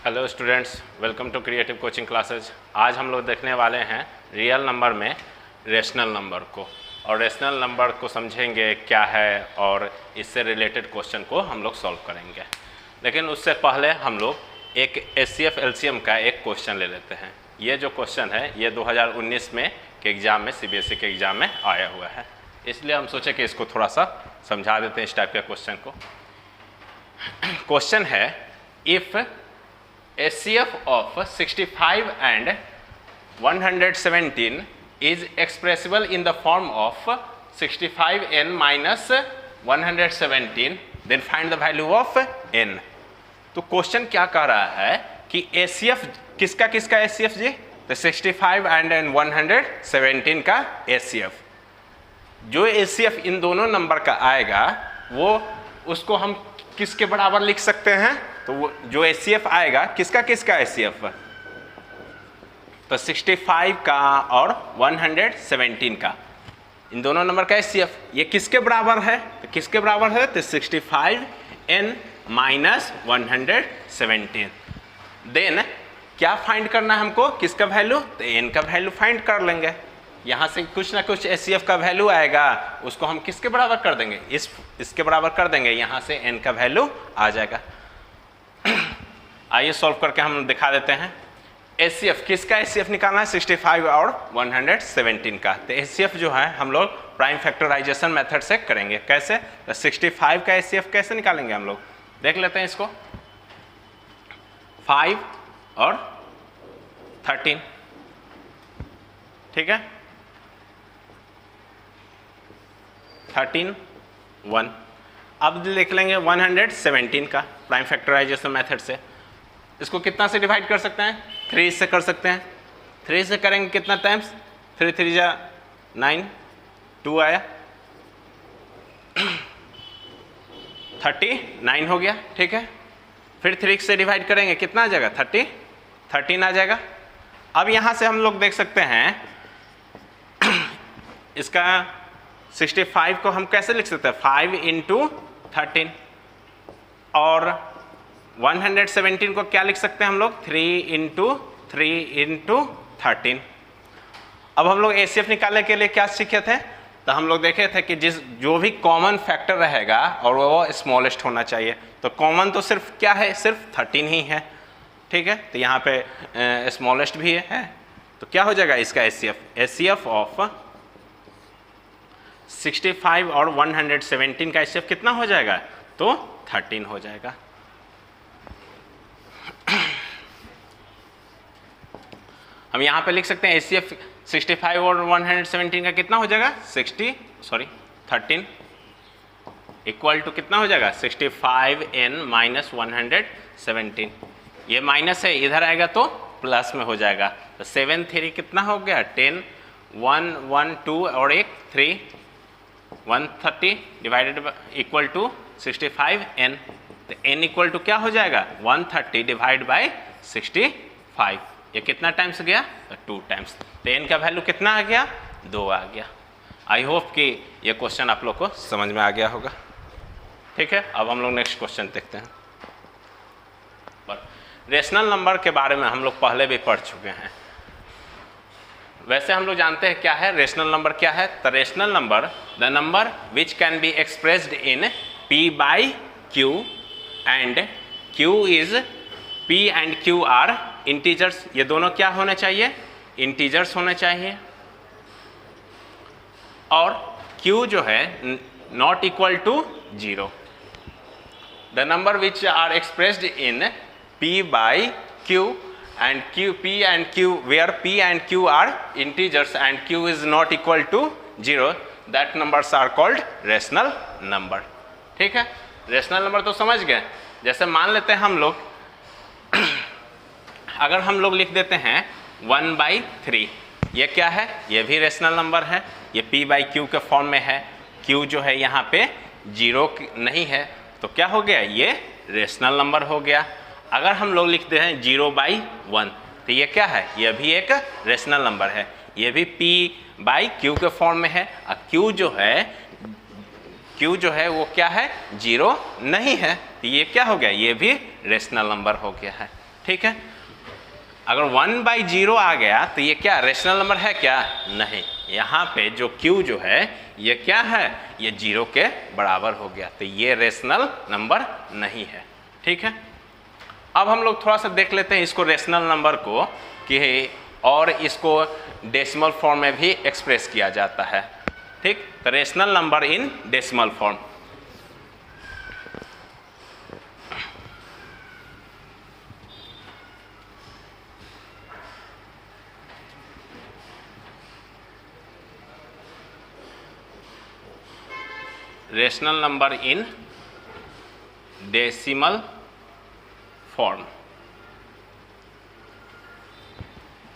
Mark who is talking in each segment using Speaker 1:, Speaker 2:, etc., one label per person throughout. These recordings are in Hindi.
Speaker 1: Hello students, welcome to creative coaching classes. आज हम लोग देखने वाले हैं रियल नंबर में रेशनल नंबर को, और रेशनल नंबर को समझेंगे क्या है और इससे रिलेटेड क्वेश्चन को हम लोग सॉल्व करेंगे। लेकिन उससे पहले हम लोग एक एचसीएफ एलसीएम का एक क्वेश्चन ले लेते हैं। ये जो क्वेश्चन है ये 2019 में के एग्ज़ाम में सीबीएसई के एग्ज़ाम में आया हुआ है, इसलिए हम सोचे कि इसको थोड़ा सा समझा देते हैं इस टाइप के क्वेश्चन को। क्वेश्चन है, if HCF of 65 and 117 is expressible in the form of 65n minus 117, then find the value of n। तो क्वेश्चन क्या कह रहा है कि HCF किसका किसका HCF जी? तो 65 and 117 का HCF। जो HCF इन दोनों नंबर का आएगा वो उसको हम किसके बराबर लिख सकते हैं? तो वो जो HCF आएगा किसका किसका HCF? तो 65 का और 117 का, इन दोनों नंबर का HCF ये किसके बराबर है? तो किसके बराबर है? तो 65n माइनस 117। देन क्या फाइंड करना है हमको? किसका वैल्यू? तो n का वैल्यू फाइंड कर लेंगे। यहाँ से कुछ ना कुछ HCF का वैल्यू आएगा, उसको हम किसके बराबर कर देंगे? इसके बराबर कर देंगे, यहाँ से n का वैल्यू आ जाएगा। आइए सॉल्व करके हम दिखा देते हैं। HCF किसका HCF निकालना है? 65 और 117 का। तो HCF जो है हम लोग प्राइम फैक्टराइजेशन मेथड से करेंगे। कैसे? तो 65 का HCF कैसे निकालेंगे हम लोग, देख लेते हैं इसको। 5 और 13, ठीक है, 13 1। अब लिख लेंगे 117 का प्राइम फैक्टराइजेशन मेथड से। इसको कितना से डिवाइड कर सकते हैं? 3 से कर सकते हैं। 3 से करेंगे कितना टाइम्स? 3 3 जा 9, 2 आया, 39 हो गया, ठीक है। फिर 3 से डिवाइड करेंगे कितना आ जाएगा? 13 आ जाएगा। अब यहाँ से हम लोग देख सकते हैं इसका 65 को हम कैसे लिख सकते हैं? 5 इंटू 13, और 117 को क्या लिख सकते हैं हम लोग? 3 इंटू 13। अब हम लोग HCF निकालने के लिए क्या सीखे थे? तो हम लोग देखे थे कि जो भी कॉमन फैक्टर रहेगा और वो स्मॉलेस्ट होना चाहिए। तो कॉमन तो सिर्फ क्या है? सिर्फ 13 ही है, ठीक है। तो यहाँ पे स्मॉलेस्ट भी है। तो क्या हो जाएगा इसका HCF ऑफ 65 और 117 का HCF कितना हो जाएगा? तो 13 हो जाएगा। हम यहाँ पे लिख सकते हैं HCF 65 और 117 का कितना हो जाएगा? 13 इक्वल टू कितना हो जाएगा? 65n minus 117। ये माइनस है, इधर आएगा तो प्लस में हो जाएगा। तो 7 3 कितना हो गया? 10, 1 1 2 और एक 3, 130 डिवाइडेड इक्वल टू 65n। तो n इक्वल टू क्या हो जाएगा? 130 डिवाइड बाय 65। ये कितना टाइम्स गया? तो 2 टाइम्स। तो n का वैल्यू कितना आ गया? 2 आ गया। आई होप कि ये क्वेश्चन आप लोग को समझ में आ गया होगा, ठीक है। अब हम लोग नेक्स्ट क्वेश्चन देखते हैं। रेशनल नंबर के बारे में हम लोग पहले भी पढ़ चुके हैं। वैसे हम लोग जानते हैं क्या है रेशनल नंबर क्या है। तो rational number the number which can be expressed in p by q and q is p and q are integers. ये दोनों क्या होने चाहिए? इंटीजर्स होने चाहिए। और q जो है not equal to 0। The number which are expressed in p by q and p and q, where p and q are integers and q is not equal to 0, that numbers are called rational number, ठीक है। रेशनल नंबर तो समझ गए। जैसे मान लेते हैं हम लोग अगर हम लोग लिख देते हैं 1/3, ये क्या है? ये भी रेशनल नंबर है। ये p बाई q के फॉर्म में है। q जो है यहाँ पे 0 नहीं है, तो क्या हो गया? ये रेशनल नंबर हो गया। अगर हम लोग लिखते हैं 0/1, तो ये क्या है? ये भी एक रेशनल नंबर है। ये भी p बाई q के फॉर्म में है। और q जो है वो क्या है? 0 नहीं है। तो ये क्या हो गया? ये भी रेशनल नंबर हो गया है। ठीक है। अगर 1/0 आ गया तो ये क्या रेशनल नंबर है क्या? नहीं, यहाँ पे जो q जो है ये क्या है? ये 0 के बराबर हो गया, तो ये रेशनल नंबर नहीं है। ठीक है, अब हम लोग थोड़ा सा देख लेते हैं इसको रेशनल नंबर को कि और इसको डेसिमल फॉर्म में भी एक्सप्रेस किया जाता है। ठीक, तो rational number in decimal form. Rational number in decimal form.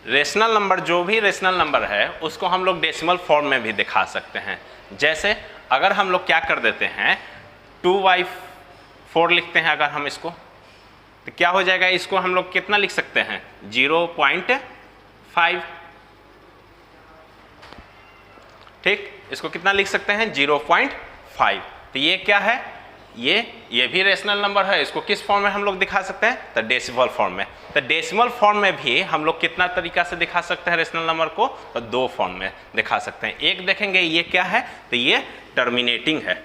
Speaker 1: Rational number, जो भी रेशनल नंबर है उसको हम लोग डेसिमल फॉर्म में भी दिखा सकते हैं। जैसे अगर हम लोग क्या कर देते हैं 2/4 लिखते हैं, अगर हम इसको तो क्या हो जाएगा? इसको हम लोग कितना लिख सकते हैं? 0.5। ठीक, इसको कितना लिख सकते हैं? 0.5। तो ये क्या है? ये भी रेशनल नंबर है। इसको किस फॉर्म में हम लोग दिखा सकते हैं? तो डेसिमल फॉर्म में। तो डेसिमल फॉर्म में भी हम लोग कितना तरीका से दिखा सकते हैं रेशनल नंबर को? तो 2 फॉर्म में दिखा सकते हैं। एक देखेंगे ये क्या है? तो ये टर्मिनेटिंग है,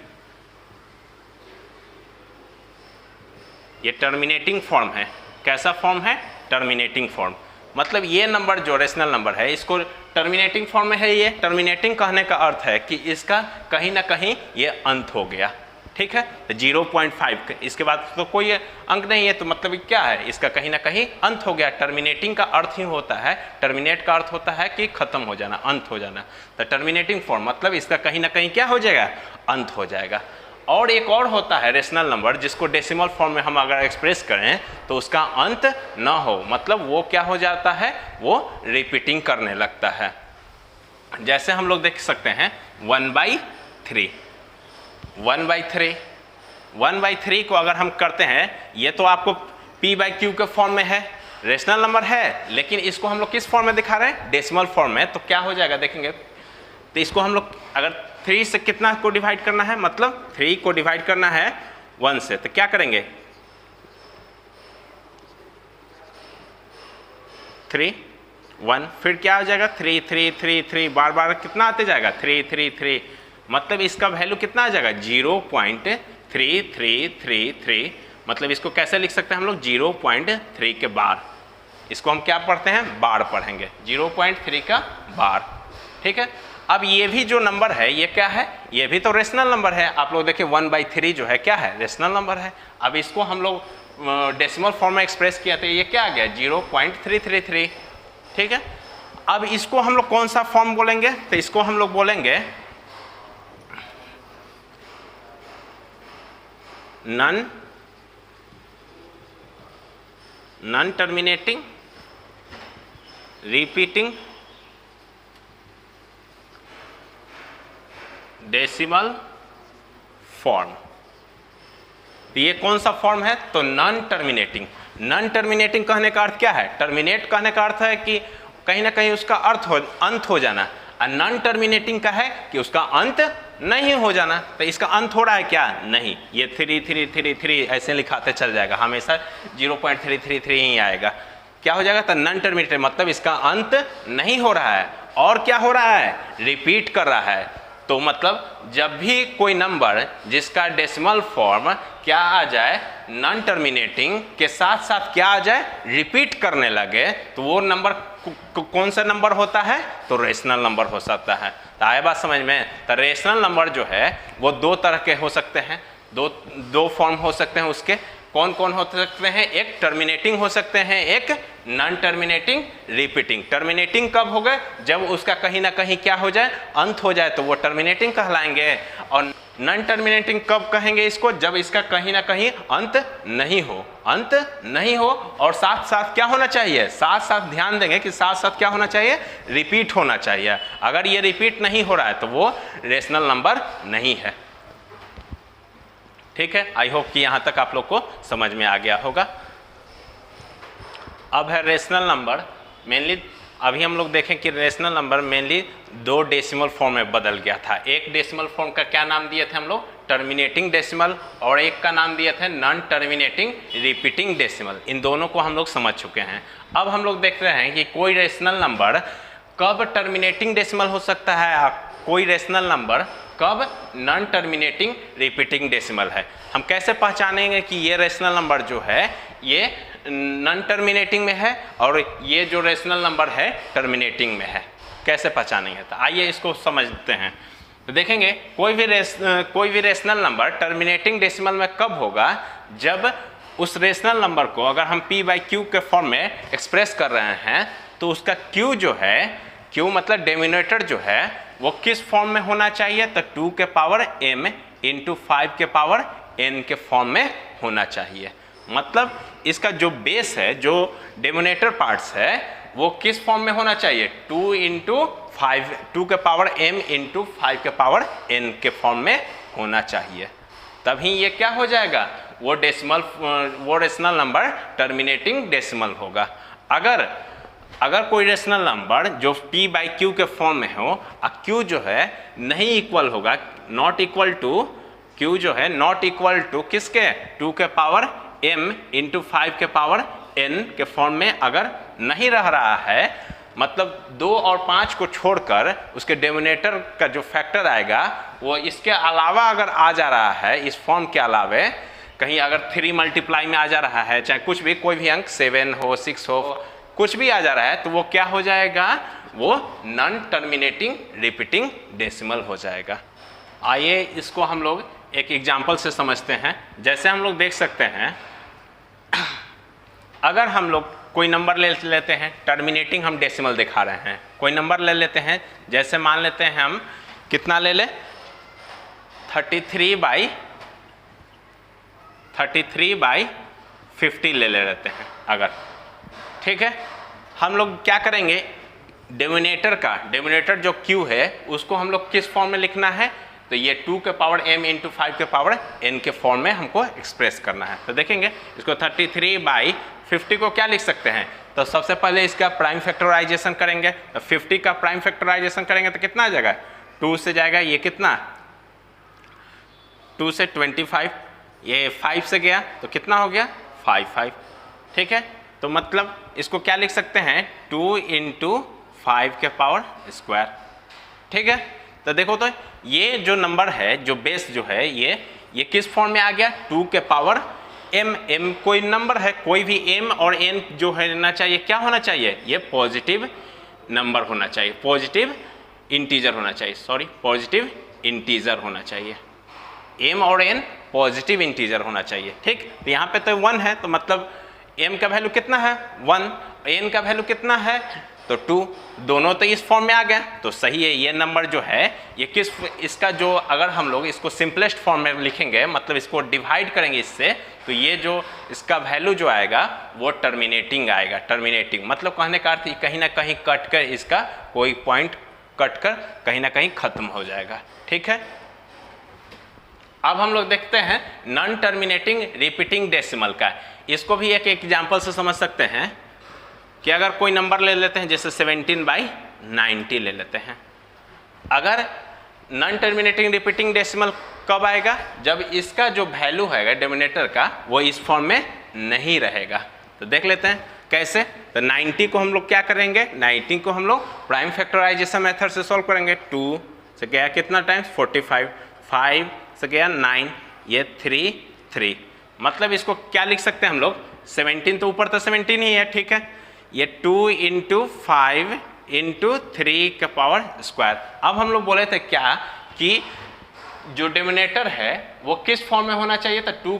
Speaker 1: ये टर्मिनेटिंग फॉर्म है। कैसा फॉर्म है? Terminating form. मतलब ये नंबर जो रेशनल नंबर है इसको टर्मिनेटिंग फॉर्म में है। ये टर्मिनेटिंग कहने का अर्थ है कि इसका कहीं ना कहीं ये अंत हो गया। ठीक है, तो 0.5 इसके बाद तो कोई अंक नहीं है, तो मतलब क्या है? इसका कहीं ना कहीं अंत हो गया। टर्मिनेटिंग का अर्थ ही होता है, टर्मिनेट का अर्थ होता है कि खत्म हो जाना, अंत हो जाना। तो टर्मिनेटिंग फॉर्म मतलब इसका कहीं ना कहीं क्या हो जाएगा? अंत हो जाएगा। और एक और होता है रेशनल नंबर जिसको डेसिमल फॉर्म में हम अगर एक्सप्रेस करें तो उसका अंत ना हो, मतलब वो क्या हो जाता है? वो रिपीटिंग करने लगता है। जैसे हम लोग देख सकते हैं 1/3। 1/3 को अगर हम करते हैं, ये तो आपको p/q के फॉर्म में है, रेशनल नंबर है, लेकिन इसको हम लोग किस फॉर्म में दिखा रहे हैं? डेसिमल फॉर्म में। तो क्या हो जाएगा देखेंगे, तो इसको हम लोग अगर 3 से कितना को डिवाइड करना है? मतलब 3 को डिवाइड करना है 1 से, तो क्या करेंगे? 3 1, फिर क्या हो जाएगा? 3 3 3 3, बार बार कितना आते जाएगा? 3 3 3, मतलब इसका वैल्यू कितना आ जाएगा? 0.3333। मतलब इसको कैसे लिख सकते हैं हम लोग? 0.3 के बार। इसको हम क्या पढ़ते हैं? बार पढ़ेंगे, 0.3 का बार। ठीक है, अब ये भी जो नंबर है ये क्या है? ये भी तो रेशनल नंबर है। आप लोग देखिए 1/3 जो है क्या है? रेशनल नंबर है। अब इसको हम लोग डेसिमल फॉर्म में एक्सप्रेस किया तो ये क्या आ गया? 0.333। ठीक है, अब इसको हम लोग कौन सा फॉर्म बोलेंगे? तो इसको हम लोग बोलेंगे non terminating repeating decimal form. तो ये कौन सा फॉर्म है? तो नॉन टर्मिनेटिंग। नॉन टर्मिनेटिंग कहने का अर्थ क्या है? टर्मिनेट कहने का अर्थ है कि कहीं ना कहीं उसका अंत हो जाना, और नॉन टर्मिनेटिंग का है कि उसका अंत नहीं हो जाना। तो इसका अंत हो रहा है क्या? नहीं, ये 3 3 3 3 ऐसे लिखाते चल जाएगा, हमेशा 0.333 ही आएगा। क्या हो जाएगा? तो नॉन टर्मिनेटिंग मतलब इसका अंत नहीं हो रहा है, और क्या हो रहा है? रिपीट कर रहा है। तो मतलब जब भी कोई नंबर जिसका डेसिमल फॉर्म क्या आ जाए? नॉन टर्मिनेटिंग के साथ साथ क्या आ जाए? रिपीट करने लगे, तो वो नंबर कौन सा नंबर होता है? तो रेशनल नंबर हो सकता है। तो आए बात समझ में? तो रेशनल नंबर जो है वो 2 तरह के हो सकते हैं, दो फॉर्म हो सकते हैं उसके। कौन कौन हो सकते हैं? एक टर्मिनेटिंग हो सकते हैं, एक नॉन टर्मिनेटिंग रिपीटिंग। टर्मिनेटिंग कब हो गए? जब उसका कहीं ना कहीं क्या हो जाए? अंत हो जाए, तो वो टर्मिनेटिंग कहलाएंगे। और नॉन टर्मिनेटिंग कब कहेंगे इसको? जब इसका कहीं ना कहीं अंत नहीं हो, अंत नहीं हो, और साथ साथ क्या होना चाहिए? साथ साथ ध्यान देंगे कि साथ साथ क्या होना चाहिए? रिपीट होना चाहिए। अगर ये रिपीट नहीं हो रहा है तो वो रेशनल नंबर नहीं है। ठीक है, आई होप कि यहाँ तक आप लोग को समझ में आ गया होगा। अब है रेशनल नंबर। मेनली अभी हम लोग देखें कि rational number mainly 2 decimal form में बदल गया था। एक डेसिमल फॉर्म का क्या नाम दिए थे हम लोग? टर्मिनेटिंग डेसिमल और एक का नाम दिया था नॉन टर्मिनेटिंग रिपीटिंग डेसिमल। इन दोनों को हम लोग समझ चुके हैं। अब हम लोग देख रहे हैं कि कोई रेशनल नंबर कब टर्मिनेटिंग डेसिमल हो सकता है, कोई रेशनल नंबर कब नॉन टर्मिनेटिंग रिपीटिंग डेसिमल है। हम कैसे पहचानेंगे कि ये रेशनल नंबर जो है ये नॉन टर्मिनेटिंग में है और ये जो रेशनल नंबर है टर्मिनेटिंग में है, कैसे पहचानेंगे? तो आइए इसको समझते हैं। तो देखेंगे कोई भी रेशनल नंबर टर्मिनेटिंग डेसिमल में कब होगा, जब उस रेशनल नंबर को अगर हम p/q के फॉर्म में एक्सप्रेस कर रहे हैं तो उसका q जो है, q मतलब डिनोमिनेटर जो है वो किस फॉर्म में होना चाहिए, तो 2 के पावर m इंटू 5 के पावर n के फॉर्म में होना चाहिए। मतलब इसका जो बेस है, जो डिनोमिनेटर पार्ट्स है वो किस फॉर्म में होना चाहिए, 2 इंटू 5, 2 के पावर m इंटू 5 के पावर n के फॉर्म में होना चाहिए। तभी ये क्या हो जाएगा, वो रेशनल नंबर टर्मिनेटिंग डेसिमल होगा। अगर कोई रेशनल नंबर जो p/q के फॉर्म में हो और q जो है नहीं इक्वल होगा, नॉट इक्वल टू, q जो है नॉट इक्वल टू किसके, 2 के पावर m इंटू 5 के पावर n के फॉर्म में अगर नहीं रह रहा है, मतलब 2 और 5 को छोड़कर उसके डिनोमिनेटर का जो फैक्टर आएगा वो इसके अलावा अगर आ जा रहा है, इस फॉर्म के अलावा कहीं अगर 3 मल्टीप्लाई में आ जा रहा है, चाहे कुछ भी, कोई भी अंक 7 हो 6 हो, कुछ भी आ जा रहा है, तो वो क्या हो जाएगा, वो नॉन टर्मिनेटिंग रिपीटिंग डेसिमल हो जाएगा। आइए इसको हम लोग एक एग्जांपल से समझते हैं। जैसे हम लोग देख सकते हैं, अगर हम लोग कोई नंबर ले लेते हैं, टर्मिनेटिंग हम डेसिमल दिखा रहे हैं, कोई नंबर ले लेते हैं, जैसे मान लेते हैं हम कितना ले ले, 33/50 ले लेते हैं अगर, ठीक है। हम लोग क्या करेंगे, डिनोमिनेटर जो q है उसको हम लोग किस फॉर्म में लिखना है, तो ये 2 के पावर m इंटू 5 के पावर n के फॉर्म में हमको एक्सप्रेस करना है। तो देखेंगे इसको 33/50 को क्या लिख सकते हैं, तो सबसे पहले इसका प्राइम फैक्टराइजेशन करेंगे। तो 50 का प्राइम फैक्टराइजेशन करेंगे तो कितना आ जाएगा, 2 से जाएगा ये कितना, 2 से 25, ये 5 से गया तो कितना हो गया 5, ठीक है। तो मतलब इसको क्या लिख सकते हैं, 2 इंटू 5 के पावर स्क्वायर, ठीक है। तो देखो तो ये जो नंबर है, जो बेस जो है, ये किस फॉर्म में आ गया, 2 के पावर m कोई नंबर है, कोई भी m और n जो है ना चाहिए, क्या होना चाहिए, ये पॉजिटिव नंबर होना चाहिए, पॉजिटिव इंटीजर होना चाहिए, पॉजिटिव इंटीजर होना चाहिए, m और n पॉजिटिव इंटीजर होना चाहिए, ठीक। तो यहाँ पे तो 1 है, तो मतलब m का वैल्यू कितना है 1, n का वैल्यू कितना है तो 2, दोनों तो इस फॉर्म में आ गया, तो सही है। ये नंबर जो है ये किस, इसका जो अगर हम लोग इसको सिंपलेस्ट फॉर्म में लिखेंगे, मतलब इसको डिवाइड करेंगे इससे, तो ये जो इसका वैल्यू जो आएगा वो टर्मिनेटिंग आएगा। टर्मिनेटिंग मतलब कहने का अर्थ कहीं ना कहीं कट कर, इसका कोई पॉइंट कट कर कहीं ना कहीं खत्म हो जाएगा, ठीक है। अब हम लोग देखते हैं नॉन टर्मिनेटिंग रिपीटिंग डेसिमल का। इसको भी एक एग्जांपल से समझ सकते हैं कि अगर कोई नंबर ले लेते हैं, जैसे 17/90 ले लेते हैं। अगर नॉन टर्मिनेटिंग रिपीटिंग डेसिमल कब आएगा, जब इसका जो वैल्यू है डिनोमिनेटर का वो इस फॉर्म में नहीं रहेगा। तो देख लेते हैं कैसे। तो 90 को हम लोग क्या करेंगे, 90 को हम लोग प्राइम फैक्टराइजेशन मेथड से सॉल्व करेंगे। 2 से गया कितना टाइम्स 45, 5 से गया 9, ये 3, मतलब इसको क्या लिख सकते हैं हम लोग, 17 तो ऊपर तो 17 ही है, ठीक है। ये 2 इंटू 5 इंटू 3 का पावर स्क्वायर। अब हम लोग बोले थे क्या कि जो डिनोमिनेटर है वो किस फॉर्म में होना चाहिए, तो 2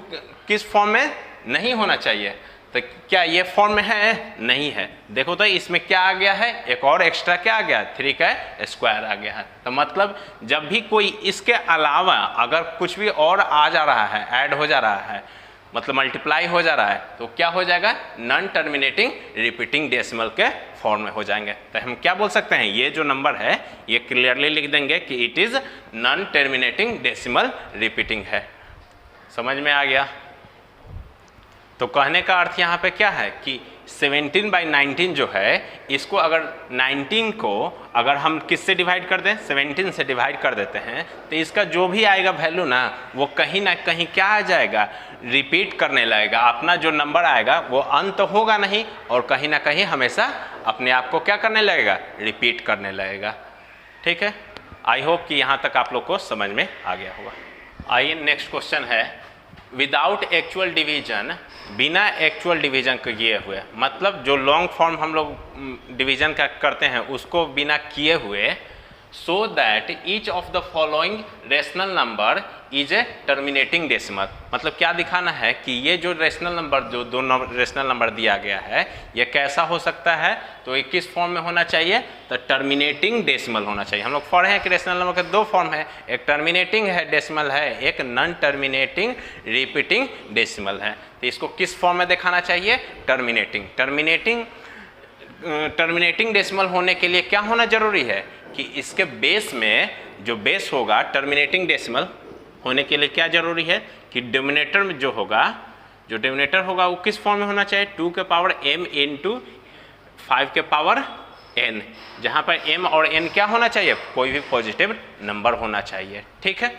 Speaker 1: किस फॉर्म में नहीं होना चाहिए, तो क्या ये फॉर्म में है, नहीं है। देखो तो इसमें क्या आ गया है, एक और एक्स्ट्रा क्या आ गया, 3 का स्क्वायर आ गया है। तो मतलब जब भी कोई इसके अलावा अगर कुछ भी और आ जा रहा है, ऐड हो जा रहा है, मतलब मल्टीप्लाई हो जा रहा है, तो क्या हो जाएगा, नॉन टर्मिनेटिंग रिपीटिंग डेसिमल के फॉर्म में हो जाएंगे। तो हम क्या बोल सकते हैं, ये जो नंबर है ये क्लियरली लिख देंगे कि it is non terminating decimal repeating है। समझ में आ गया। तो कहने का अर्थ यहाँ पे क्या है कि 17/19 जो है, इसको अगर 19 को अगर हम किससे डिवाइड कर दें, 17 से डिवाइड कर देते हैं, तो इसका जो भी आएगा वैल्यू ना, वो कहीं ना कहीं क्या आ जाएगा, रिपीट करने लगेगा। अपना जो नंबर आएगा वो अंत होगा नहीं, और कहीं ना कहीं हमेशा अपने आप को क्या करने लगेगा, रिपीट करने लगेगा। ठीक है, आई होप कि यहाँ तक आप लोग को समझ में आ गया होगा। आइए नेक्स्ट क्वेश्चन है, विदाउट एक्चुअल डिवीजन, बिना एक्चुअल डिवीजन को किए हुए, मतलब जो लॉन्ग फॉर्म हम लोग डिवीजन का करते हैं उसको बिना किए हुए, so that each of the following rational number is a terminating decimal. मतलब क्या दिखाना है कि ये जो रेशनल नंबर, जो दो रेशनल नंबर दिया गया है, ये कैसा हो सकता है, तो ये किस फॉर्म में होना चाहिए, तो टर्मिनेटिंग डेसिमल होना चाहिए। हम लोग पढ़े हैं कि रेशनल नंबर के दो फॉर्म है, एक टर्मिनेटिंग है डेसिमल है, एक नॉन टर्मिनेटिंग रिपीटिंग डेसिमल है। तो इसको किस फॉर्म में दिखाना चाहिए, टर्मिनेटिंग टर्मिनेटिंग डेसिमल होने के लिए क्या होना जरूरी है कि इसके बेस में, जो बेस होगा टर्मिनेटिंग डेसिमल होने के लिए क्या जरूरी है कि डिनोमिनेटर में जो होगा, जो डिनोमिनेटर होगा वो किस फॉर्म में होना चाहिए, 2 के पावर m इंटू 5 के पावर n, जहाँ पर m और n क्या होना चाहिए, कोई भी पॉजिटिव नंबर होना चाहिए। ठीक है,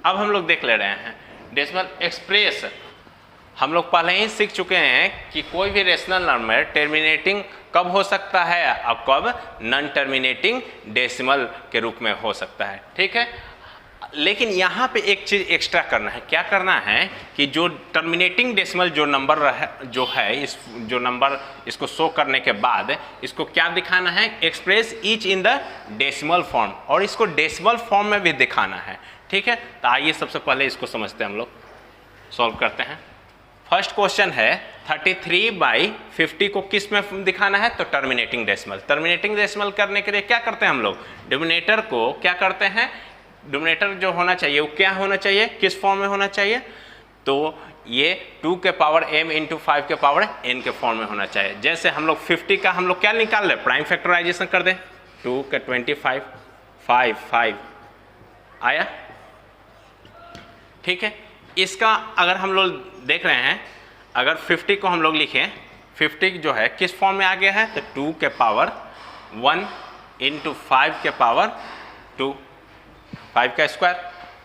Speaker 1: अब हम लोग देख ले रहे हैं डेसिमल एक्सप्रेस। हम लोग पहले ही सीख चुके हैं कि कोई भी रेशनल नंबर टर्मिनेटिंग कब हो सकता है और कब नॉन टर्मिनेटिंग डेसिमल के रूप में हो सकता है। ठीक है, लेकिन यहाँ पे एक चीज़ एक्स्ट्रा करना है। क्या करना है कि जो टर्मिनेटिंग डेसिमल जो नंबर जो है, इस जो नंबर इसको शो करने के बाद इसको क्या दिखाना है, express each in the decimal form, और इसको डेसिमल फॉर्म में भी दिखाना है। ठीक है, तो आइए सबसे पहले इसको समझते हैं, हम लोग सॉल्व करते हैं। फर्स्ट क्वेश्चन है 33/50 को किस में दिखाना है, तो टर्मिनेटिंग डेसिमल। टर्मिनेटिंग डेसिमल करने के लिए क्या करते हैं हम लोग, डिनोमिनेटर को क्या करते हैं, डिनोमिनेटर जो होना चाहिए वो क्या होना चाहिए, किस फॉर्म में होना चाहिए, तो ये 2 के पावर m इंटू 5 के पावर n के फॉर्म में होना चाहिए। जैसे हम लोग 50 का हम लोग क्या निकाल रहे, प्राइम फैक्टराइजेशन कर दें, 2 के 25 5 आया। ठीक है, इसका अगर हम लोग देख रहे हैं, अगर 50 को हम लोग लिखें, 50 जो है किस फॉर्म में आ गया है, तो 2 के पावर 1 इंटू 5 के पावर 2, 5 का स्क्वायर।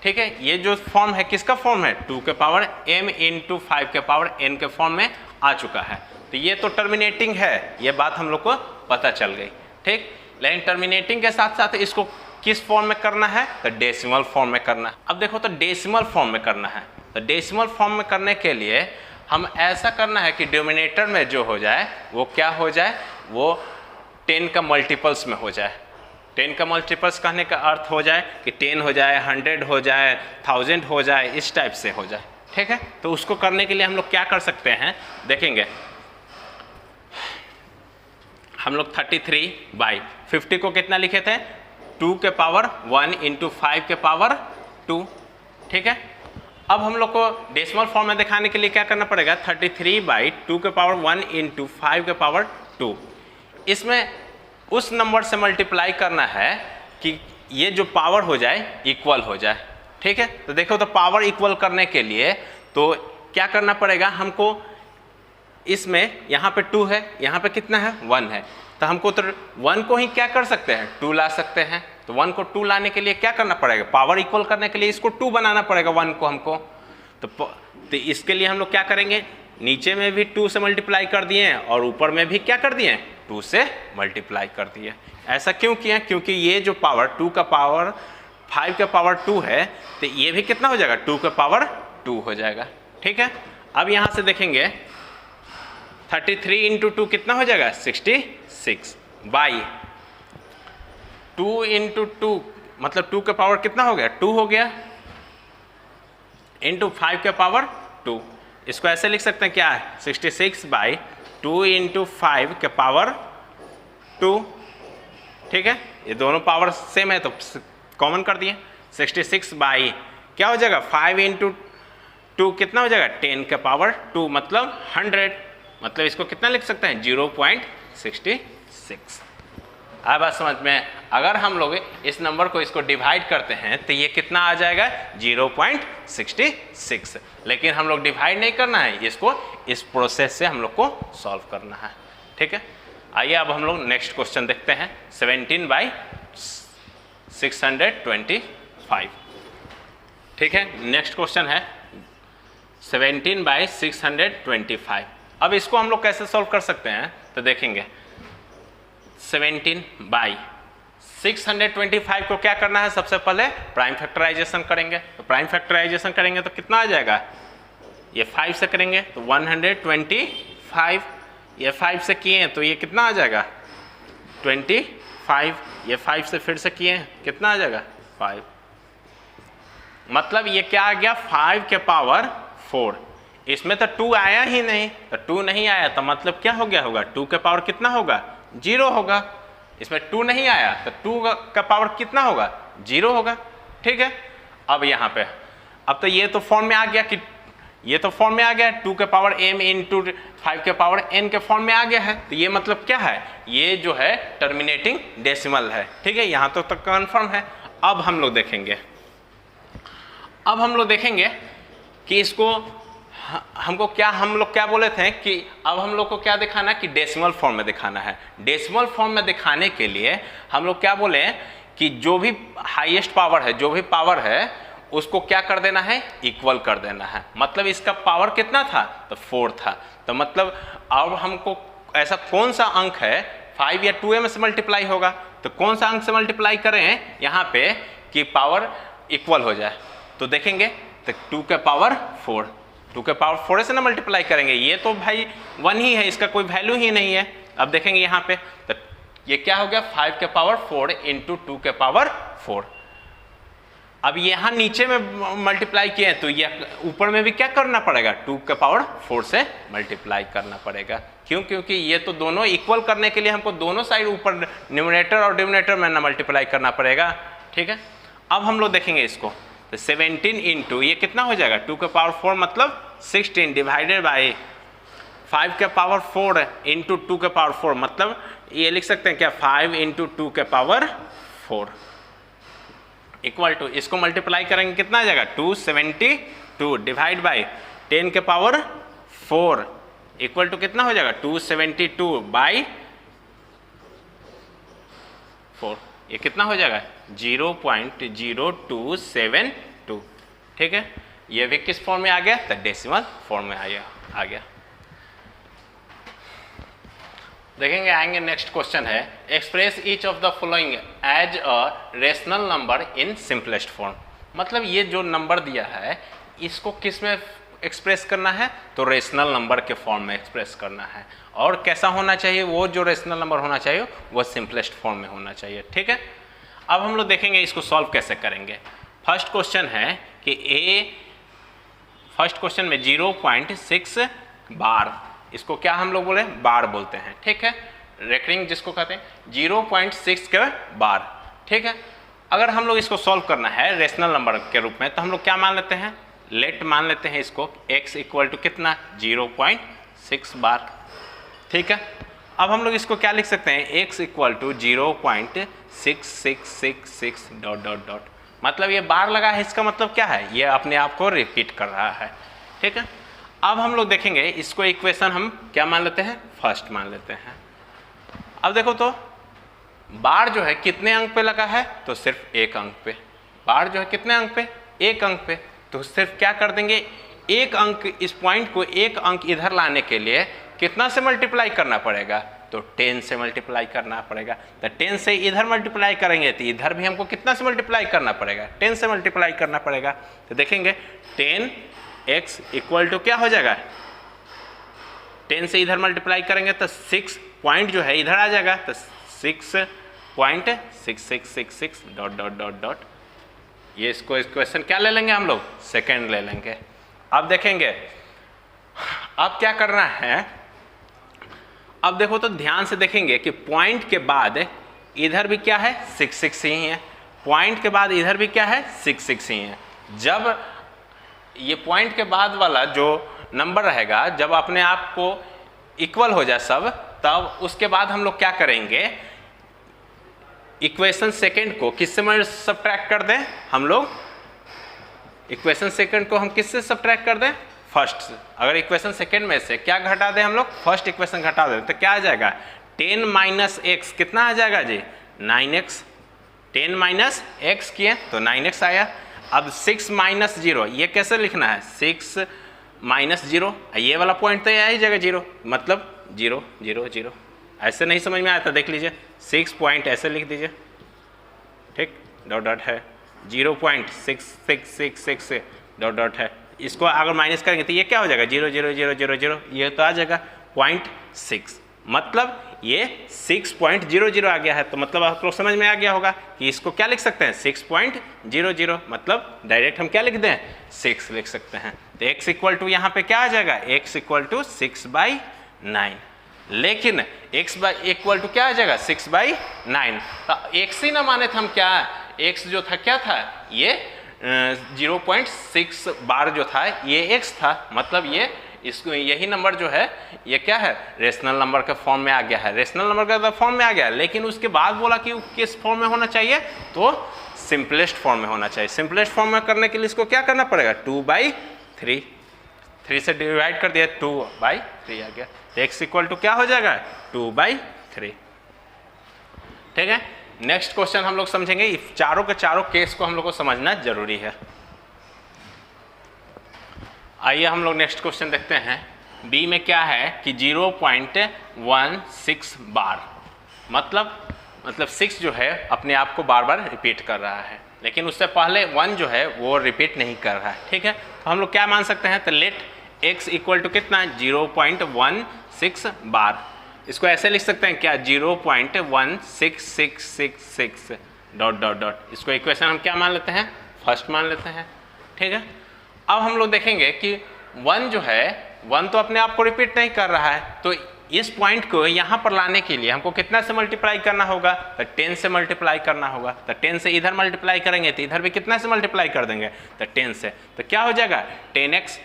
Speaker 1: ठीक है, ये जो फॉर्म है किसका फॉर्म है, 2 के पावर m इंटू 5 के पावर n के फॉर्म में आ चुका है। तो ये तो टर्मिनेटिंग है, ये बात हम लोग को पता चल गई। ठीक, लेकिन टर्मिनेटिंग के साथ साथ इसको किस फॉर्म में करना है, तो डेसिमल फॉर्म में करना है। अब देखो, तो डेसिमल फॉर्म में करना है, तो डेसिमल फॉर्म में करने के लिए हम ऐसा करना है कि डिनोमिनेटर में जो हो जाए वो क्या हो जाए, वो 10 का मल्टीपल्स में हो जाए। 10 का मल्टीपल्स कहने का अर्थ हो जाए कि 10 हो जाए, 100 हो जाए, 1000 हो जाए, इस टाइप से हो जाए। ठीक है, तो उसको करने के लिए हम लोग क्या कर सकते हैं, देखेंगे। हम लोग 33/50 को कितना लिखे थे, 2 के पावर 1 इंटू 5 के पावर 2। ठीक है, अब हम लोग को डेसिमल फॉर्म में दिखाने के लिए क्या करना पड़ेगा, 33/2 के पावर 1 इंटू 5 के पावर 2। इसमें उस नंबर से मल्टीप्लाई करना है कि ये जो पावर हो जाए इक्वल हो जाए। ठीक है, तो देखो, तो पावर इक्वल करने के लिए तो क्या करना पड़ेगा हमको, इसमें यहाँ पे 2 है, यहाँ पे कितना है, 1 है, तो हमको तो 1 को ही क्या कर सकते हैं, 2 ला सकते हैं। तो 1 को 2 लाने के लिए क्या करना पड़ेगा, पावर इक्वल करने के लिए इसको 2 बनाना पड़ेगा 1 को हमको। तो इसके लिए हम लोग क्या करेंगे, नीचे में भी 2 से मल्टीप्लाई कर दिए और ऊपर में भी क्या कर दिए, 2 से मल्टीप्लाई कर दिए। ऐसा क्यों किया, क्योंकि ये जो पावर 2 का पावर 5 का पावर 2 है, तो ये भी कितना हो जाएगा, 2 का पावर 2 हो जाएगा। ठीक है, अब यहाँ से देखेंगे 33 इंटू 2 कितना हो जाएगा, 66 बाई 2 इंटू 2, मतलब 2 का पावर कितना हो गया, 2 हो गया, इंटू 5 के पावर 2। इसको ऐसे लिख सकते हैं क्या है, 66/2 इंटू 5 के पावर 2। ठीक है, ये दोनों पावर सेम है तो कॉमन कर दिए, 66 बाई क्या हो जाएगा, 5 इंटू 2 कितना हो जाएगा, 10 के पावर 2, मतलब 100। मतलब इसको कितना लिख सकते हैं, 0.66। आया बात समझ में? अगर हम लोग इस नंबर को इसको डिवाइड करते हैं तो ये कितना आ जाएगा 0.66, लेकिन हम लोग डिवाइड नहीं करना है, इसको इस प्रोसेस से हम लोग को सॉल्व करना है। ठीक है, आइए अब हम लोग नेक्स्ट क्वेश्चन देखते हैं 17/625। ठीक है, नेक्स्ट क्वेश्चन है 17/625। अब इसको हम लोग कैसे सॉल्व कर सकते हैं तो देखेंगे 17/625 को क्या करना है, सबसे पहले प्राइम फैक्टराइजेशन करेंगे। तो प्राइम फैक्टराइजेशन करेंगे तो कितना आ जाएगा, ये 5 से करेंगे तो 125, ये 5 से किए तो ये कितना आ जाएगा 25, ये 5 से फिर से किए कितना आ जाएगा 5, मतलब ये क्या आ गया 5 के पावर 4। इसमें तो 2 आया ही नहीं, तो 2 नहीं आया तो मतलब क्या हो गया होगा, 2 के पावर कितना होगा 0 होगा। इसमें 2 नहीं आया तो 2 का पावर कितना होगा 0 होगा। ठीक है, अब यहाँ पे अब तो ये तो फॉर्म में आ गया कि ये तो फॉर्म में आ गया 2 के पावर m इंटू 5 के पावर n के फॉर्म में आ गया है। तो ये मतलब क्या है, ये जो है टर्मिनेटिंग डेसिमल है। ठीक है, यहाँ तो तक कन्फर्म है। अब हम लोग देखेंगे कि इसको हम लोग क्या बोले थे कि अब हम लोग को क्या दिखाना है कि डेसिमल फॉर्म में दिखाना है। डेसिमल फॉर्म में दिखाने के लिए हम लोग क्या बोले कि जो भी हाईएस्ट पावर है, जो भी पावर है उसको क्या कर देना है, इक्वल कर देना है। मतलब इसका पावर कितना था तो 4 था। तो मतलब अब हमको ऐसा कौन सा अंक है 5 या 2m से मल्टीप्लाई होगा, तो कौन सा अंक से मल्टीप्लाई करें यहाँ पे कि पावर इक्वल हो जाए। तो देखेंगे तो 2 के पावर 4, 2 के पावर 4 से ना मल्टीप्लाई करेंगे, ये तो भाई 1 ही है, इसका कोई वैल्यू ही नहीं है। अब देखेंगे यहाँ पे तो ये क्या हो गया 5 के पावर 4 इंटू 2 के पावर 4। अब यहाँ नीचे में मल्टीप्लाई किए तो ये ऊपर में भी क्या करना पड़ेगा 2 के पावर 4 से मल्टीप्लाई करना पड़ेगा। क्यों, क्योंकि ये तो दोनों इक्वल करने के लिए हमको दोनों साइड ऊपर न्यूमरेटर और डिनोमिनेटर में ना मल्टीप्लाई करना पड़ेगा। ठीक है, अब हम लोग देखेंगे इसको तो 17 इंटू ये कितना हो जाएगा 2 के पावर 4 मतलब 16 डिवाइडेड बाई 5 के पावर 4 इंटू 2 के पावर 4, मतलब ये लिख सकते हैं क्या 5 इंटू 2 के पावर 4 इक्वल टू, इसको मल्टीप्लाई करेंगे कितना आ जाएगा 272 डिवाइड बाई 10 के पावर 4 इक्वल टू कितना हो जाएगा 272 बाई 4, ये कितना हो जाएगा 0.0272। ठीक है, ये भी किस फॉर्म में आ गया तो डेसिमल फॉर्म में आ गया। देखेंगे आएंगे नेक्स्ट क्वेश्चन है express each of the following as a rational number in simplest form. मतलब ये जो नंबर दिया है इसको किस में एक्सप्रेस करना है तो रेशनल नंबर के फॉर्म में एक्सप्रेस करना है। और कैसा होना चाहिए, वो जो रेशनल नंबर होना चाहिए वो सिंपलेस्ट फॉर्म में होना चाहिए। ठीक है, अब हम लोग देखेंगे इसको सॉल्व कैसे करेंगे। फर्स्ट क्वेश्चन है कि फर्स्ट क्वेश्चन में 0.6 बार, इसको क्या हम लोग बोले बार बोलते हैं। ठीक है, रेकरिंग जिसको कहते हैं 0.6 के बार। ठीक है, अगर हम लोग इसको सॉल्व करना है रेशनल नंबर के रूप में तो हम लोग क्या मान लेते हैं, लेट मान लेते हैं इसको x इक्वल टू कितना 0.6 बार। ठीक है, अब हम लोग इसको क्या लिख सकते हैं x equal to 0.6666 dot dot dot, मतलब ये बार लगा है, इसका मतलब क्या है ये अपने आप को रिपीट कर रहा है। ठीक है, अब हम लोग देखेंगे इसको इक्वेशन हम क्या मान लेते हैं फर्स्ट मान लेते हैं। अब देखो तो बार जो है कितने अंक पे लगा है तो सिर्फ 1 अंक पे। बार जो है कितने अंक पे 1 अंक पे, तो सिर्फ क्या कर देंगे 1 अंक, इस पॉइंट को 1 अंक इधर लाने के लिए कितना से मल्टीप्लाई करना पड़ेगा तो 10 से मल्टीप्लाई करना पड़ेगा। तो 10 से इधर मल्टीप्लाई करेंगे तो इधर भी हमको कितना से मल्टीप्लाई करना पड़ेगा 10 से मल्टीप्लाई करना पड़ेगा। तो देखेंगे 10x इक्वल टू क्या हो जाएगा 10 से इधर मल्टीप्लाई करेंगे तो 6 पॉइंट जो है इधर आ जाएगा तो 6.6666 डॉट डॉट डॉट डॉट, ये इसको इक्वेशन क्या ले लेंगे हम लोग सेकेंड ले लेंगे। अब देखेंगे अब क्या करना है, अब देखो तो ध्यान से देखेंगे कि पॉइंट के बाद इधर भी क्या है 6 ही है, पॉइंट के बाद इधर भी क्या है 6 ही है। जब ये पॉइंट के बाद वाला जो नंबर रहेगा जब अपने आप को इक्वल हो जाए सब, तब उसके बाद हम लोग क्या करेंगे इक्वेशन सेकंड को किससे सब्ट्रैक्ट कर दें हम लोग, इक्वेशन सेकंड को हम किससे सब्ट्रैक्ट कर दें, फर्स्ट से। अगर इक्वेशन सेकंड में से क्या घटा दें हम लोग, फर्स्ट इक्वेशन घटा दें, तो क्या आ जाएगा 10 माइनस एक्स, कितना आ जाएगा जी 9x। 10 माइनस एक्स किए तो 9x आया। अब 6 माइनस 0, ये कैसे लिखना है, 6 माइनस 0, ये वाला पॉइंट तो आ ही जाएगा 0, मतलब 0 0 0। ऐसे नहीं समझ में आया तो देख लीजिए 6 पॉइंट ऐसे लिख दीजिए, ठीक, डॉट डॉट है 0.6666 डॉट डॉट है। इसको अगर माइनस करेंगे तो ये क्या हो जाएगा 0 0 0 0 0, ये तो आ जाएगा 0.6, मतलब ये 6.00 आ गया है। तो मतलब आपको समझ में आ गया होगा कि इसको क्या लिख सकते हैं 6.00, मतलब डायरेक्ट हम क्या लिख दें 6 लिख सकते हैं। तो x इक्वल टू यहाँ पे क्या आ जाएगा, x इक्वल टू 6/9, लेकिन x इक्वल टू क्या आ जाएगा 6/9। तो x ही ना माने थे हम, क्या x जो था क्या था, ये 0.6 बार जो था ये x था, मतलब ये इसको यही नंबर जो है ये क्या है रेशनल नंबर के फॉर्म में आ गया है, रेशनल नंबर का फॉर्म में आ गया है। लेकिन उसके बाद बोला कि किस फॉर्म में होना चाहिए, तो सिंपलेस्ट फॉर्म में होना चाहिए। सिंपलेस्ट फॉर्म में करने के लिए इसको क्या करना पड़ेगा 2/3, 3 से डिवाइड कर दिया 2/3 आ गया। तो x इक्वल टू क्या हो जाएगा 2/3, ठीक है। नेक्स्ट क्वेश्चन हम लोग समझेंगे, चारों के चारों केस को हम लोग को समझना जरूरी है। आइए हम लोग नेक्स्ट क्वेश्चन देखते हैं। बी में क्या है कि 0.16 बार, मतलब 6 जो है अपने आप को बार बार रिपीट कर रहा है, लेकिन उससे पहले 1 जो है वो रिपीट नहीं कर रहा है, ठीक है। तो हम लोग क्या मान सकते हैं, तो लेट x इक्वल टू कितना 0.16 बार, इसको ऐसे लिख सकते हैं क्या 0.16666 डॉट डॉट डॉट। इसको इक्वेशन हम क्या मान लेते हैं, फर्स्ट मान लेते हैं, ठीक है। अब हम लोग देखेंगे कि 1 जो है 1 तो अपने आप को रिपीट नहीं कर रहा है, तो इस पॉइंट को यहाँ पर लाने के लिए हमको कितना से मल्टीप्लाई करना होगा, तो 10 से मल्टीप्लाई करना होगा। तो 10 से इधर मल्टीप्लाई करेंगे तो इधर भी कितना से मल्टीप्लाई कर देंगे, तो 10 से। तो क्या हो जाएगा 10x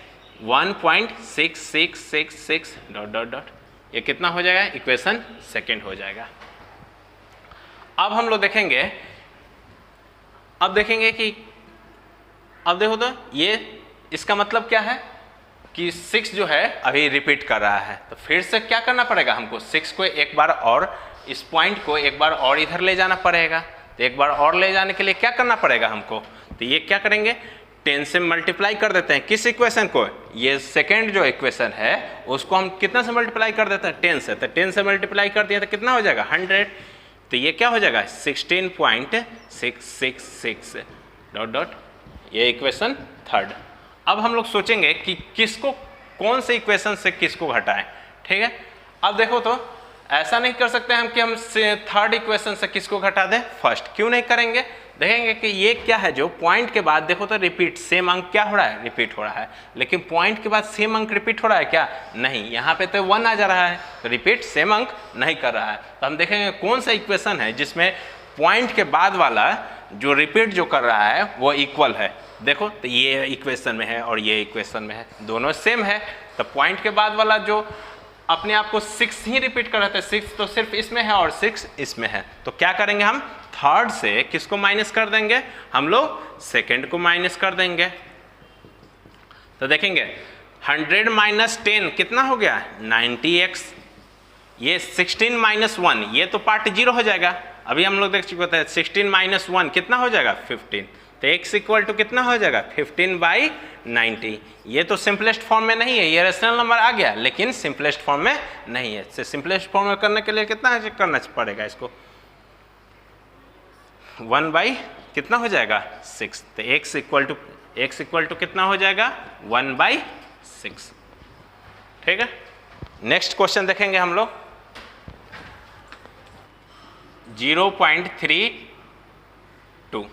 Speaker 1: 1.6666 डॉट डॉट डॉट, ये कितना हो जाएगा, इक्वेशन सेकेंड हो जाएगा। अब हम लोग देखेंगे, अब देखेंगे कि अब देखो तो ये इसका मतलब क्या है कि 6 जो है अभी रिपीट कर रहा है, तो फिर से क्या करना पड़ेगा हमको 6 को एक बार और, इस पॉइंट को एक बार और इधर ले जाना पड़ेगा। तो एक बार और ले जाने के लिए क्या करना पड़ेगा हमको, तो ये क्या करेंगे 10 से मल्टीप्लाई कर देते हैं किस इक्वेशन को, ये सेकेंड जो इक्वेशन है उसको हम कितना से मल्टीप्लाई कर देते हैं 10 से। तो 10 से मल्टीप्लाई कर दिया तो कितना हो जाएगा 100, तो ये क्या हो जाएगा 16.666 डॉट डॉट, ये इक्वेशन थर्ड। अब हम लोग सोचेंगे कि किसको, कौन से इक्वेशन से किसको घटाएं, ठीक है। अब देखो तो ऐसा नहीं कर सकते हम कि हम थर्ड इक्वेशन से किसको घटा दें फर्स्ट, क्यों नहीं करेंगे, देखेंगे कि ये क्या है जो पॉइंट के बाद देखो तो रिपीट सेम अंक क्या हो रहा है, रिपीट हो रहा है, लेकिन पॉइंट के बाद सेम अंक रिपीट हो रहा है क्या, नहीं, यहाँ पे तो 1 आ जा रहा है, तो रिपीट सेम अंक नहीं कर रहा है। तो हम देखेंगे कौन सा इक्वेशन है जिसमें पॉइंट के बाद वाला जो रिपीट जो कर रहा है वो इक्वल है। देखो तो ये इक्वेशन में है और ये इक्वेशन में है, दोनों सेम है। तो पॉइंट के बाद वाला जो अपने आप को 6 ही रिपीट कर रहा था, 6 तो सिर्फ इसमें है और 6 इसमें है, तो क्या करेंगे हम थर्ड से किसको माइनस कर देंगे, हम लोग सेकेंड को माइनस कर देंगे। तो देखेंगे 100 माइनस 10 कितना हो गया 90x, ये 16 माइनस 1 ये तो पार्ट 0 हो जाएगा, अभी हम लोग देख चुके थे 16 माइनस 1 कितना हो जाएगा 15, तो x इक्वल टू कितना हो जाएगा 15/90। ये तो सिंपलेस्ट फॉर्म में नहीं है, ये रेशनल नंबर आ गया लेकिन सिंपलेस्ट फॉर्म में नहीं है। सिंपलेस्ट फॉर्म में करने के लिए कितना करना पड़ेगा, इसको 1 कितना हो जाएगा 6, तो x इक्वल टू कितना हो जाएगा 1/6, ठीक है। नेक्स्ट क्वेश्चन देखेंगे हम लोग 0.32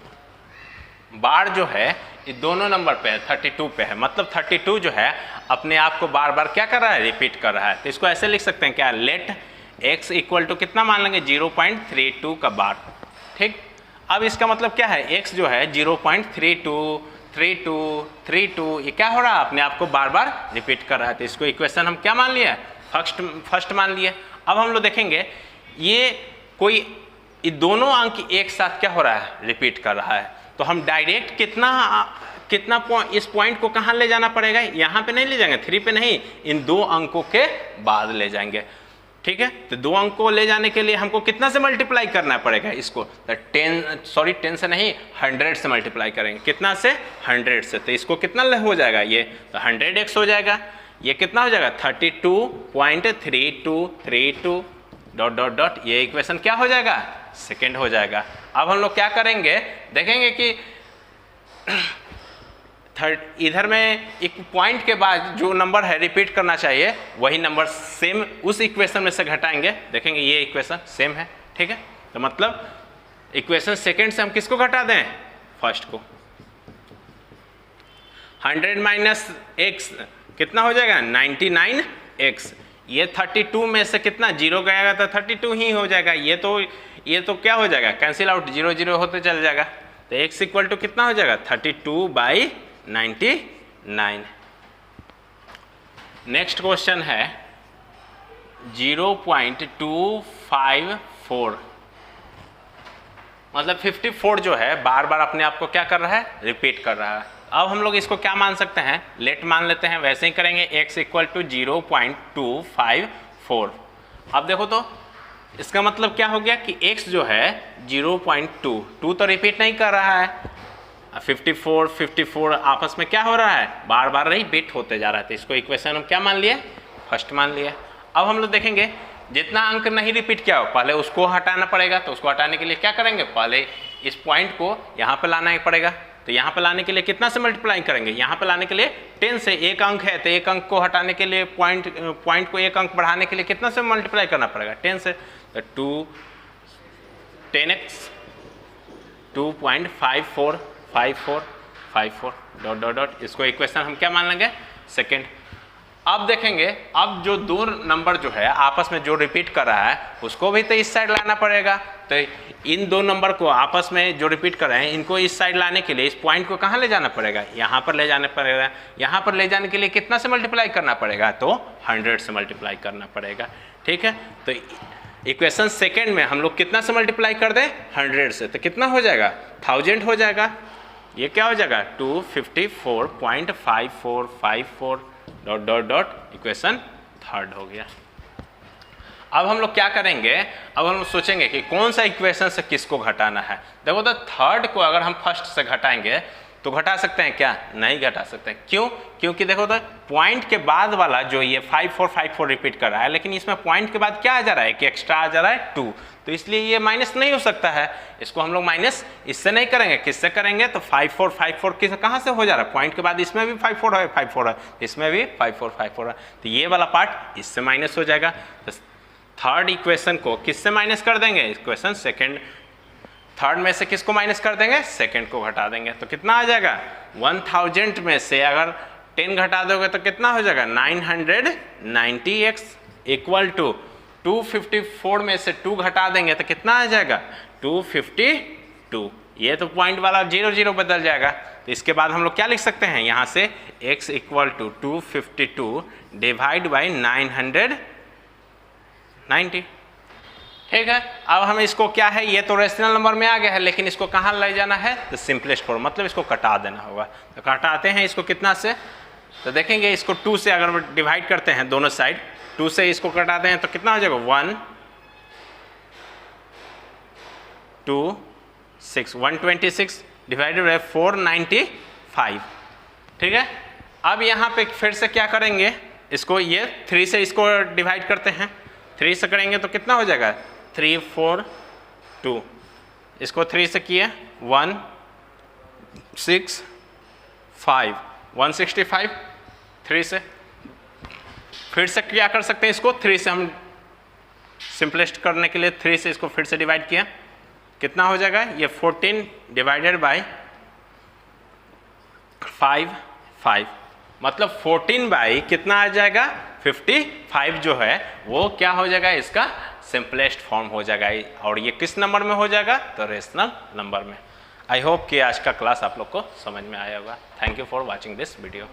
Speaker 1: बार जो है ये दोनों नंबर पे है, 32 पे है, मतलब 32 जो है अपने आप को बार बार क्या कर रहा है रिपीट कर रहा है। तो इसको ऐसे लिख सकते हैं क्या, लेट x इक्वल टू कितना मान लेंगे 0.32 का बार, ठीक। अब इसका मतलब क्या है, x जो है 0.32 ये क्या हो रहा है अपने आप को बार बार रिपीट कर रहा है, तो इसको इक्वेशन हम क्या मान लिया फर्स्ट मान लिए। अब हम लोग देखेंगे ये कोई ये दोनों अंक एक साथ क्या हो रहा है, रिपीट कर रहा है। तो हम डायरेक्ट कितना इस पॉइंट को कहाँ ले जाना पड़ेगा, यहाँ पे नहीं ले जाएंगे, 3 पे नहीं, इन 2 अंकों के बाद ले जाएंगे। ठीक है, तो 2 अंक को ले जाने के लिए हमको कितना से मल्टीप्लाई करना पड़ेगा इसको, तो 10 से नहीं 100 से मल्टीप्लाई करेंगे। कितना से, 100 से। तो इसको कितना हो जाएगा, ये तो 100x हो जाएगा। ये कितना हो जाएगा, 32.3232 ... ये इक्वेशन क्या हो जाएगा, सेकेंड हो जाएगा। अब हम लोग क्या करेंगे, देखेंगे कि इधर में एक पॉइंट के बाद जो नंबर है रिपीट करना चाहिए, वही नंबर सेम उस इक्वेशन में से घटाएंगे। देखेंगे ये इक्वेशन सेम है। ठीक है, तो मतलब इक्वेशन सेकेंड से हम किसको घटा दें, फर्स्ट को। 100 माइनस x कितना हो जाएगा, 99x। ये 32 में से कितना 0 गएगा तो 32 ही हो जाएगा। ये तो क्या हो जाएगा, कैंसिल आउट, 0 0 होते चल जाएगा। तो x इक्वल टू कितना हो जाएगा, 32/99। नेक्स्ट क्वेश्चन है 0.254, मतलब 54 जो है बार बार अपने आप को क्या कर रहा है, रिपीट कर रहा है। अब हम लोग इसको क्या मान सकते हैं, लेट मान लेते हैं। वैसे ही करेंगे, x इक्वल टू 0.254। अब देखो तो इसका मतलब क्या हो गया कि x जो है 0.2 तो रिपीट नहीं कर रहा है। 54 आपस में क्या हो रहा है, बार बार रिपीट होते जा रहा है। तो इसको इक्वेशन हम क्या मान लिए, फर्स्ट मान लिए। अब हम लोग देखेंगे जितना अंक नहीं रिपीट किया हो पहले उसको हटाना पड़ेगा। तो उसको हटाने के लिए क्या करेंगे, पहले इस पॉइंट को यहाँ पे लाना ही पड़ेगा। तो यहाँ पे लाने के लिए कितना से मल्टीप्लाई करेंगे, यहाँ पे लाने के लिए 10 से। एक अंक है तो एक अंक को हटाने के लिए पॉइंट को एक अंक बढ़ाने के लिए कितना से मल्टीप्लाई करना पड़ेगा, 10 से। तो 10x 2.5454 ... इसको इक्वेशन हम क्या मान लेंगे, सेकेंड। अब देखेंगे, अब जो 2 नंबर जो है आपस में जो रिपीट कर रहा है उसको भी तो इस साइड लाना पड़ेगा। तो इन 2 नंबर को आपस में जो रिपीट कर रहे हैं इनको इस साइड लाने के लिए इस पॉइंट को कहाँ ले जाना पड़ेगा, यहाँ पर ले जाना पड़ेगा। यहाँ पर ले जाने के लिए कितना से मल्टीप्लाई करना पड़ेगा, तो 100 से मल्टीप्लाई करना पड़ेगा। ठीक है, तो इक्वेशन सेकेंड में हम लोग कितना से मल्टीप्लाई कर दें, 100 से। तो कितना हो जाएगा, 1000 हो जाएगा। ये क्या हो जाएगा, 254.5454 ... इक्वेशन थर्ड हो गया। अब हम लोग क्या करेंगे, अब हम लोग सोचेंगे कि कौन सा इक्वेशन से किसको घटाना है। देखो तो थर्ड को अगर हम फर्स्ट से घटाएंगे तो घटा सकते हैं क्या, नहीं घटा सकते। क्यों, क्योंकि देखो तो पॉइंट के बाद वाला जो ये 5454 रिपीट कर रहा है, लेकिन इसमें पॉइंट के बाद क्या आ जा रहा है, कि एक्स्ट्रा आ जा रहा है 2। तो इसलिए ये माइनस नहीं हो सकता है। इसको हम लोग माइनस इससे नहीं करेंगे, किससे करेंगे, तो 5454 किस कहाँ से हो जा रहा है, पॉइंट के बाद इसमें भी 54 है, इसमें भी 54 है। तो ये वाला पार्ट इससे माइनस हो जाएगा। तो थर्ड इक्वेशन को किससे माइनस कर देंगे, इक्वेशन सेकेंड। थर्ड में से किसको माइनस कर देंगे, सेकेंड को घटा देंगे। तो कितना आ जाएगा, 1000 में से अगर 10 घटा दोगे तो कितना हो जाएगा, 990x इक्वल टू 254 में से 2 घटा देंगे तो कितना आ जाएगा, 252। ये तो पॉइंट वाला 0 0 बदल जाएगा। तो इसके बाद हम लोग क्या लिख सकते हैं, यहाँ से x equal to 252 divide by 990। ठीक है, अब हम इसको क्या है, ये तो रेशनल नंबर में आ गया है, लेकिन इसको कहाँ ले जाना है, तो सिंपलेस्ट फॉर्म, मतलब इसको कटा देना होगा। तो कटाते हैं इसको कितना से, तो देखेंगे इसको 2 से अगर डिवाइड करते हैं दोनों साइड, 2 से इसको कटाते हैं तो कितना हो जाएगा, 1 2 6 126 डिवाइडेड बाई 495। ठीक है, अब यहाँ पे फिर से क्या करेंगे, इसको ये 3 से इसको डिवाइड करते हैं। 3 से करेंगे तो कितना हो जाएगा, 342। इसको 3 से किए 165 165। 3 से फिर से क्या कर सकते हैं, इसको 3 से हम सिंपलेस्ट करने के लिए 3 से इसको फिर से डिवाइड किया, कितना हो जाएगा, ये 14 डिवाइडेड बाई 5 मतलब 14 बाई कितना आ जाएगा, 55 जो है वो क्या हो जाएगा, इसका सिंपलेस्ट फॉर्म हो जाएगा। और ये किस नंबर में हो जाएगा, तो रेशनल नंबर में। आई होप कि आज का क्लास आप लोग को समझ में आया होगा। Thank you for watching this video.